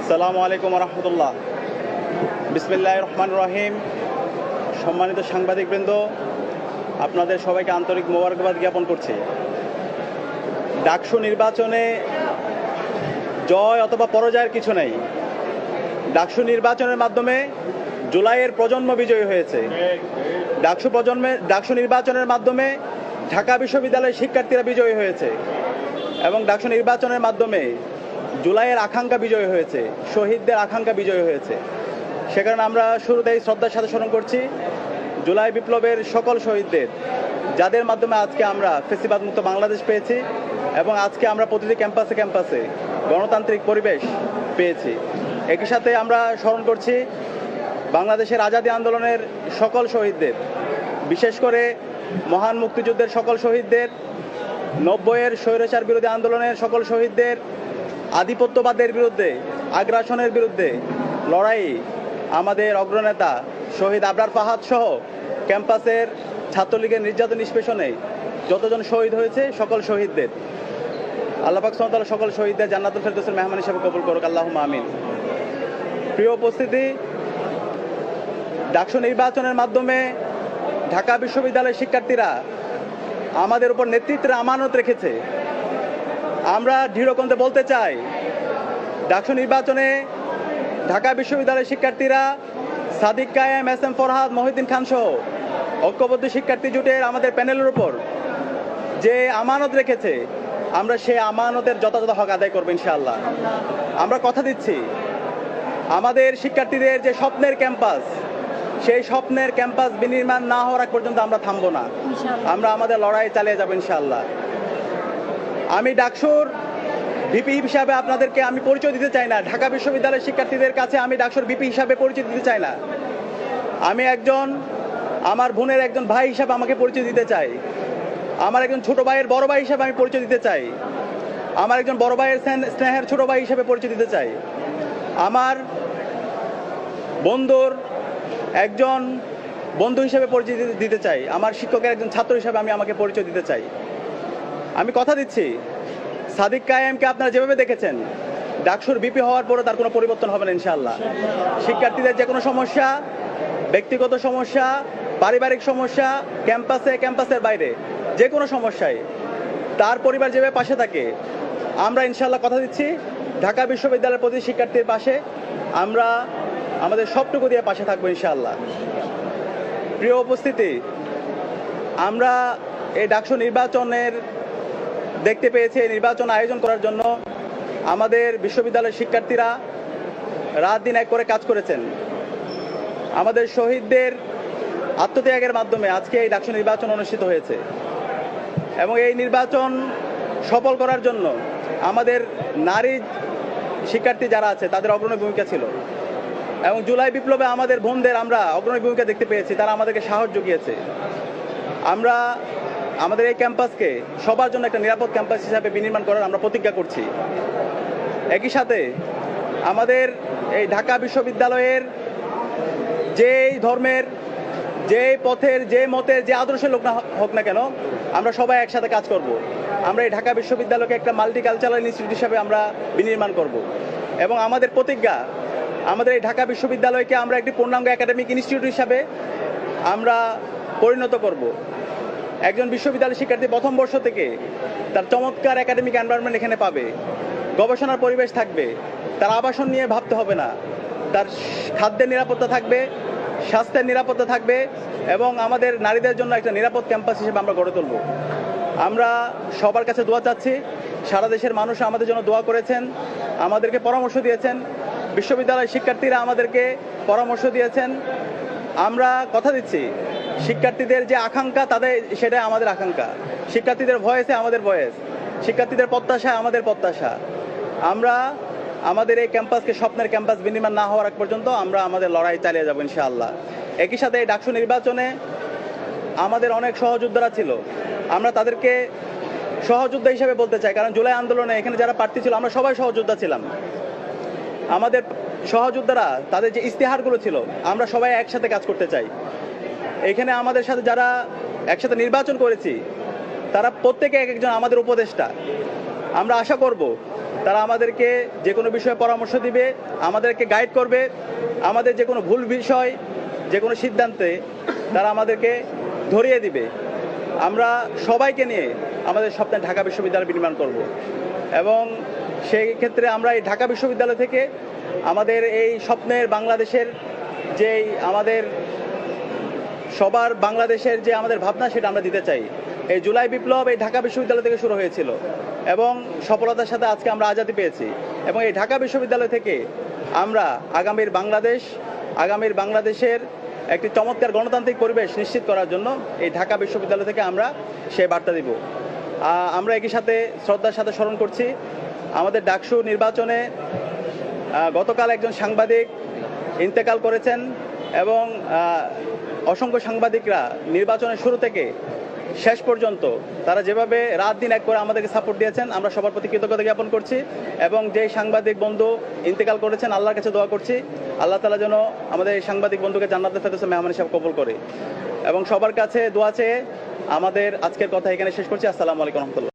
আসসালামু আলাইকুম রহমতুল্লাহ। বিসমিল্লাহির রহমানির রহিম। সম্মানিত সাংবাদিকবৃন্দ, আপনাদের সবাইকে আন্তরিক মোবারকবাদ জ্ঞাপন করছি। ডাকসু নির্বাচনে জয় অথবা পরাজয়ের কিছু নেই। ডাকসু নির্বাচনের মাধ্যমে জুলাইয়ের প্রজন্ম বিজয়ী হয়েছে। ডাকসু নির্বাচনের মাধ্যমে ঢাকা বিশ্ববিদ্যালয়ের শিক্ষার্থীরা বিজয়ী হয়েছে এবং ডাকসু নির্বাচনের মাধ্যমে জুলাইয়ের আকাঙ্ক্ষা বিজয়ী হয়েছে, শহীদদের আকাঙ্ক্ষা বিজয়ী হয়েছে। সে কারণে আমরা শুরুতেই শ্রদ্ধার সাথে স্মরণ করছি জুলাই বিপ্লবের সকল শহীদদের, যাদের মাধ্যমে আজকে আমরা ফ্যাসিবাদ মুক্ত বাংলাদেশ পেয়েছি এবং আজকে আমরা প্রতিটি ক্যাম্পাসে ক্যাম্পাসে গণতান্ত্রিক পরিবেশ পেয়েছি। একই সাথে আমরা স্মরণ করছি বাংলাদেশের আজাদী আন্দোলনের সকল শহীদদের, বিশেষ করে মহান মুক্তিযুদ্ধের সকল শহীদদের, 90-এর স্বৈরাচার বিরোধী আন্দোলনের সকল শহীদদের, আধিপত্যবাদের বিরুদ্ধে, আগ্রাসনের বিরুদ্ধে লড়াই আমাদের অগ্রনেতা শহীদ আবরার ফাহাদ সহ ক্যাম্পাসের ছাত্রলীগের নির্যাতন নিষ্পেষণে যতজন শহীদ হয়েছে সকল শহীদদের আল্লাহ পাক সুবহানাহু ওয়া তাআলা সকল শহীদদের জান্নাতুল ফেরদৌসের মেহমান হিসেবে কবুল করুক, আল্লাহুম্মা আমিন। প্রিয় উপস্থিতি, ডাকসু নির্বাচনের মাধ্যমে ঢাকা বিশ্ববিদ্যালয়ের শিক্ষার্থীরা আমাদের উপর নেতৃত্বের আমানত রেখেছে। আমরা দৃঢ়কণ্ঠে বলতে চাই, ডাকসু নির্বাচনে ঢাকা বিশ্ববিদ্যালয়ের শিক্ষার্থীরা সাদিক কায়েম, এস এম ফরহাদ, মহিউদ্দিন খান সহ ঐক্যবদ্ধ শিক্ষার্থী জোটের আমাদের প্যানেলের উপর যে আমানত রেখেছে, আমরা সেই আমানতের যথাযথ হক আদায় করবো ইনশাআল্লাহ। আমরা কথা দিচ্ছি, আমাদের শিক্ষার্থীদের যে স্বপ্নের ক্যাম্পাস, সেই স্বপ্নের ক্যাম্পাস বিনির্মাণ না হওয়ার আগ পর্যন্ত আমরা থামবো না। আমরা আমাদের লড়াই চালিয়ে যাবো ইনশাআল্লাহ। আমি ডাকসুর ভিপি হিসাবে আপনাদেরকে আমি পরিচয় দিতে চাই না। ঢাকা বিশ্ববিদ্যালয়ের শিক্ষার্থীদের কাছে আমি ডাকসুর ভিপি হিসাবে পরিচয় দিতে চাই না। আমি একজন, আমার বোনের একজন ভাই হিসাবে আমাকে পরিচয় দিতে চাই। আমার একজন ছোট ভাইয়ের বড় ভাই হিসাবে আমি পরিচয় দিতে চাই। আমার একজন বড় ভাইয়ের স্নেহের ছোট ভাই হিসাবে পরিচয় দিতে চাই। আমার বন্ধুর একজন বন্ধু হিসেবে পরিচয় দিতে চাই। আমার শিক্ষকের একজন ছাত্র হিসাবে আমি আমাকে পরিচয় দিতে চাই। আমি কথা দিচ্ছি, সাদিক কায়েমকে আপনারা যেভাবে দেখেছেন, ডাকসুর ভিপি হওয়ার পরে তার কোনো পরিবর্তন হবে না ইনশাআল্লাহ। শিক্ষার্থীদের যে কোনো সমস্যা, ব্যক্তিগত সমস্যা, পারিবারিক সমস্যা, ক্যাম্পাসের বাইরে যে কোনো সমস্যায় তার পরিবার যেভাবে পাশে থাকে, আমরা ইনশাআল্লাহ কথা দিচ্ছি ঢাকা বিশ্ববিদ্যালয়ের প্রতি শিক্ষার্থীর পাশে আমরা আমাদের সবটুকু দিয়ে পাশে থাকবো ইনশাআল্লাহ। প্রিয় উপস্থিতি, আমরা এই ডাকসু নির্বাচনের দেখতে পেয়েছি, এই নির্বাচন আয়োজন করার জন্য আমাদের বিশ্ববিদ্যালয়ের শিক্ষার্থীরা রাত দিন এক করে কাজ করেছেন। আমাদের শহীদদের আত্মত্যাগের মাধ্যমে আজকে এই ডাকসু নির্বাচন অনুষ্ঠিত হয়েছে এবং এই নির্বাচন সফল করার জন্য আমাদের নারী শিক্ষার্থী যারা আছে তাদের অগ্রণী ভূমিকা ছিল এবং জুলাই বিপ্লবে আমাদের বোনদের আমরা অগ্রণী ভূমিকা দেখতে পেয়েছি, তারা আমাদেরকে সাহস জুগিয়েছে। আমরা আমাদের এই ক্যাম্পাসকে সবার জন্য একটা নিরাপদ ক্যাম্পাস হিসাবে বিনির্মাণ করার আমরা প্রতিজ্ঞা করছি। একই সাথে আমাদের এই ঢাকা বিশ্ববিদ্যালয়ের যেই ধর্মের, যে পথের, যে মতের, যে আদর্শের লোক না হোক না কেন, আমরা সবাই একসাথে কাজ করব। আমরা এই ঢাকা বিশ্ববিদ্যালয়কে একটা মাল্টিকালচারাল ইনস্টিটিউট হিসাবে আমরা বিনির্মাণ করব এবং আমাদের প্রতিজ্ঞা, আমাদের এই ঢাকা বিশ্ববিদ্যালয়কে আমরা একটি পূর্ণাঙ্গ একাডেমিক ইনস্টিটিউট হিসাবে আমরা পরিণত করব। একজন বিশ্ববিদ্যালয় শিক্ষার্থী প্রথম বর্ষ থেকে তার চমৎকার একাডেমিক এনভায়রনমেন্ট এখানে পাবে, গবেষণার পরিবেশ থাকবে, তার আবাসন নিয়ে ভাবতে হবে না, তার খাদ্যের নিরাপত্তা থাকবে, স্বাস্থ্যের নিরাপত্তা থাকবে এবং আমাদের নারীদের জন্য একটা নিরাপদ ক্যাম্পাস হিসেবে আমরা গড়ে তুলব। আমরা সবার কাছে দোয়া চাচ্ছি। সারা দেশের মানুষ আমাদের জন্য দোয়া করেছেন, আমাদেরকে পরামর্শ দিয়েছেন, বিশ্ববিদ্যালয়ের শিক্ষার্থীরা আমাদেরকে পরামর্শ দিয়েছেন। আমরা কথা দিচ্ছি, শিক্ষার্থীদের যে আকাঙ্ক্ষা, তাদের সেটাই আমাদের আকাঙ্ক্ষা। শিক্ষার্থীদের ভয়েসে আমাদের ভয়েস, শিক্ষার্থীদের প্রত্যাশায় আমাদের প্রত্যাশা। আমরা আমাদের এই ক্যাম্পাসকে স্বপ্নের ক্যাম্পাস বিনির্মাণ না হওয়ার আগ পর্যন্ত আমরা আমাদের লড়াই চালিয়ে যাবো ইনশাআল্লাহ। একই সাথে এই ডাকসু নির্বাচনে আমাদের অনেক সহযোদ্ধারা ছিল, আমরা তাদেরকে সহযোদ্ধা হিসেবে বলতে চাই, কারণ জুলাই আন্দোলনে এখানে যারা প্রার্থী ছিল আমরা সবাই সহযোদ্ধা ছিলাম। আমাদের সহযোদ্ধারা তাদের যে ইস্তেহারগুলো ছিল, আমরা সবাই একসাথে কাজ করতে চাই। এখানে আমাদের সাথে যারা একসাথে নির্বাচন করেছি তারা প্রত্যেকে এক একজন আমাদের উপদেষ্টা। আমরা আশা করব তারা আমাদেরকে যে কোনো বিষয়ে পরামর্শ দিবে, আমাদেরকে গাইড করবে, আমাদের যে কোনো ভুল বিষয়, যে কোনো সিদ্ধান্তে তারা আমাদেরকে ধরিয়ে দিবে। আমরা সবাইকে নিয়ে আমাদের স্বপ্নের ঢাকা বিশ্ববিদ্যালয় বিনির্মাণ করব এবং সেই ক্ষেত্রে আমরা এই ঢাকা বিশ্ববিদ্যালয় থেকে আমাদের এই স্বপ্নের বাংলাদেশের যেই আমাদের সবার বাংলাদেশের যে আমাদের ভাবনা সেটা আমরা দিতে চাই। এই জুলাই বিপ্লব এই ঢাকা বিশ্ববিদ্যালয় থেকে শুরু হয়েছিল এবং সফলতার সাথে আজকে আমরা আজাদি পেয়েছি এবং এই ঢাকা বিশ্ববিদ্যালয় থেকে আমরা আগামীর বাংলাদেশের একটি চমৎকার গণতান্ত্রিক পরিবেশ নিশ্চিত করার জন্য এই ঢাকা বিশ্ববিদ্যালয় থেকে আমরা সেই বার্তা দিব। আমরা একই সাথে শ্রদ্ধার সাথে স্মরণ করছি আমাদের ডাকসু নির্বাচনে গতকাল একজন সাংবাদিক ইন্তেকাল করেছেন এবং অসংখ্য সাংবাদিকরা নির্বাচনের শুরু থেকে শেষ পর্যন্ত তারা যেভাবে রাত দিন এক করে আমাদেরকে সাপোর্ট দিয়েছেন, আমরা সবার প্রতি কৃতজ্ঞতা জ্ঞাপন করছি এবং যেই সাংবাদিক বন্ধু ইন্তেকাল করেছেন আল্লাহর কাছে দোয়া করছি আল্লাহ তাআলা যেন আমাদের এই সাংবাদিক বন্ধুকে জান্নাতুল ফেরদৌসে মেহমান হিসেবে কবুল করে এবং সবার কাছে দোয়া চেয়ে আমাদের আজকের কথা এখানে শেষ করছি। আসসালামু আলাইকুম রহমতুল্লাহ।